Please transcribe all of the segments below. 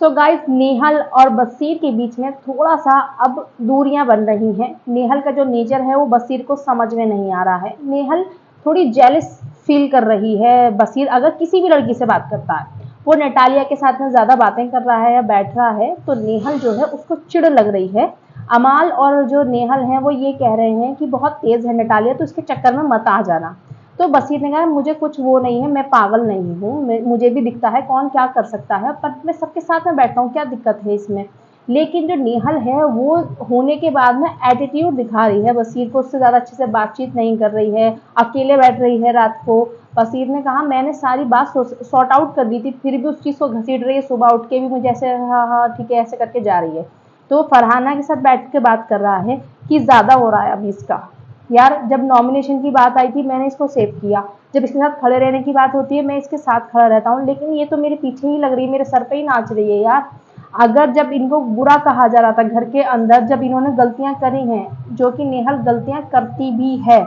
So guys, Nehal और बसीर के बीच में थोड़ा सा अब दूरियां बन रही हैं। नेहल का जो नेचर है वो बसीर को समझ में नहीं आ रहा है। नेहल थोड़ी जेलस फील कर रही है बसीर अगर किसी भी लड़की से बात करता है। वो नटालिया के साथ में ज़्यादा बातें कर रहा है या बैठ रहा है तो नेहल जो है उसको चिढ़ लग रही है। अमाल और जो नेहल हैं वो ये कह रहे हैं कि बहुत तेज़ है नटालिया, तो इसके चक्कर में मत आ जाना। तो बसीर ने कहा मुझे कुछ वो नहीं है, मैं पागल नहीं हूँ, मुझे भी दिखता है कौन क्या कर सकता है, पर मैं सबके साथ में बैठता हूँ, क्या दिक्कत है इसमें। लेकिन जो नेहल है वो होने के बाद में एटीट्यूड दिखा रही है बसीर को, उससे ज़्यादा अच्छे से बातचीत नहीं कर रही है, अकेले बैठ रही है रात को। बसीर ने कहा मैंने सारी बात सॉर्ट आउट कर दी थी, फिर भी उस चीज़ को घसीट रही है, सुबह उठ के भी मुझे ऐसे हाँ हाँ ठीक है ऐसे करके जा रही है। तो फरहाना के साथ बैठ के बात कर रहा है कि ज़्यादा हो रहा है अभी इसका। यार जब नॉमिनेशन की बात आई थी मैंने इसको सेव किया, जब इसके साथ खड़े रहने की बात होती है मैं इसके साथ खड़ा रहता हूँ, लेकिन ये तो मेरे पीछे ही लग रही है, मेरे सर पे ही नाच रही है यार। अगर जब इनको बुरा कहा जा रहा था घर के अंदर, जब इन्होंने गलतियां करी हैं, जो कि नेहल गलतियां करती भी है,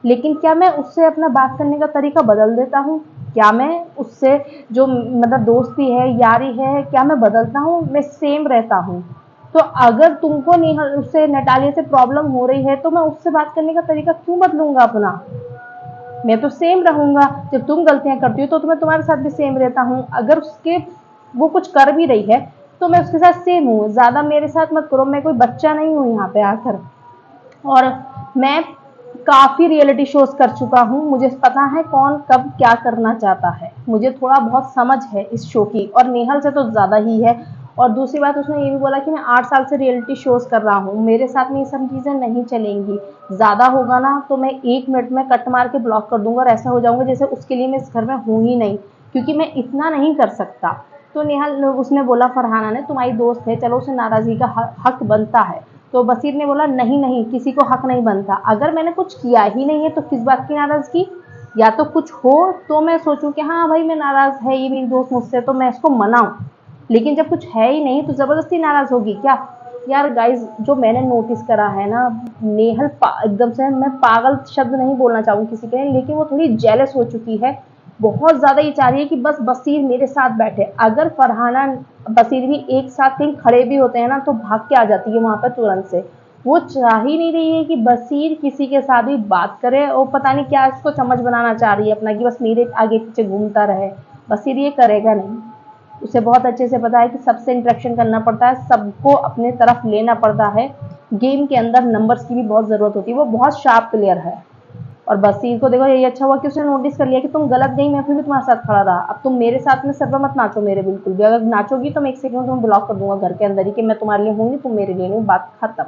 लेकिन क्या मैं उससे अपना बात करने का तरीका बदल देता हूँ? क्या मैं उससे जो मतलब दोस्ती है यारी है क्या मैं बदलता हूँ? मैं सेम रहता हूँ। तो अगर तुमको नेहल उससे नटालिया से प्रॉब्लम हो रही है तो मैं उससे बात करने का तरीका क्यों बदलूंगा अपना? मैं तो सेम रहूंगा। जब तुम गलतियां करती हो तो मैं तुम्हारे साथ भी सेम रहता हूँ। अगर उसके वो कुछ कर भी रही है तो मैं उसके साथ सेम हूँ। ज्यादा मेरे साथ मत करो, मैं कोई बच्चा नहीं हूँ यहाँ पे आकर। और मैं काफ़ी रियलिटी शोज़ कर चुका हूँ, मुझे पता है कौन कब क्या करना चाहता है, मुझे थोड़ा बहुत समझ है इस शो की, और नेहल से तो ज़्यादा ही है। और दूसरी बात उसने ये भी बोला कि मैं 8 साल से रियलिटी शोज़ कर रहा हूँ, मेरे साथ में ये सब चीज़ें नहीं चलेंगी। ज़्यादा होगा ना तो मैं 1 मिनट में कट मार के ब्लॉक कर दूंगा और ऐसा हो जाऊंगा जैसे उसके लिए मैं इस घर में हूँ ही नहीं, क्योंकि मैं इतना नहीं कर सकता। तो नेहल उसने बोला फरहाना ने तुम्हारी दोस्त है, चलो उसे नाराज़गी का हक बनता है। तो बसीर ने बोला नहीं नहीं, किसी को हक नहीं बनता, अगर मैंने कुछ किया ही नहीं है तो किस बात की नाराज़गी। या तो कुछ हो तो मैं सोचूं कि हाँ भाई मैं नाराज़ है ये मेरी दोस्त मुझसे तो मैं इसको मनाऊं, लेकिन जब कुछ है ही नहीं तो ज़बरदस्ती नाराज़ होगी क्या? यार गाइज जो मैंने नोटिस करा है ना, नेहल एकदम से, मैं पागल शब्द नहीं बोलना चाहूँगी किसी के लिए, लेकिन वो थोड़ी जेलस हो चुकी है। बहुत ज़्यादा ये चाह रही है कि बस बसीर मेरे साथ बैठे। अगर फरहाना बसीर भी एक साथ कहीं खड़े भी होते हैं ना तो भाग के आ जाती है वहां पर तुरंत से। वो चाह ही नहीं रही है कि बसीर किसी के साथ भी बात करे, और पता नहीं क्या इसको समझ बनाना चाह रही है अपना कि बस मेरे आगे पीछे घूमता रहे। बसीर ये करेगा नहीं, उसे बहुत अच्छे से पता है कि सबसे इंटरेक्शन करना पड़ता है, सबको अपने तरफ लेना पड़ता है। गेम के अंदर नंबर्स की भी बहुत ज़रूरत होती है, वो बहुत शार्प प्लेयर है। और बसीर को देखो यही अच्छा हुआ कि उसने नोटिस कर लिया कि तुम गलत गई, मैं फिर भी तुम्हारे साथ खड़ा रहा, अब तुम मेरे साथ में सर पे मत नाचो मेरे, बिल्कुल भी अगर नाचोगी तो मैं 1 सेकंड में तुम्हें ब्लॉक कर दूंगा घर के अंदर ही कि मैं तुम्हारे लिए हूँ नहीं, तुम मेरे लिए नहीं, बात खत्म।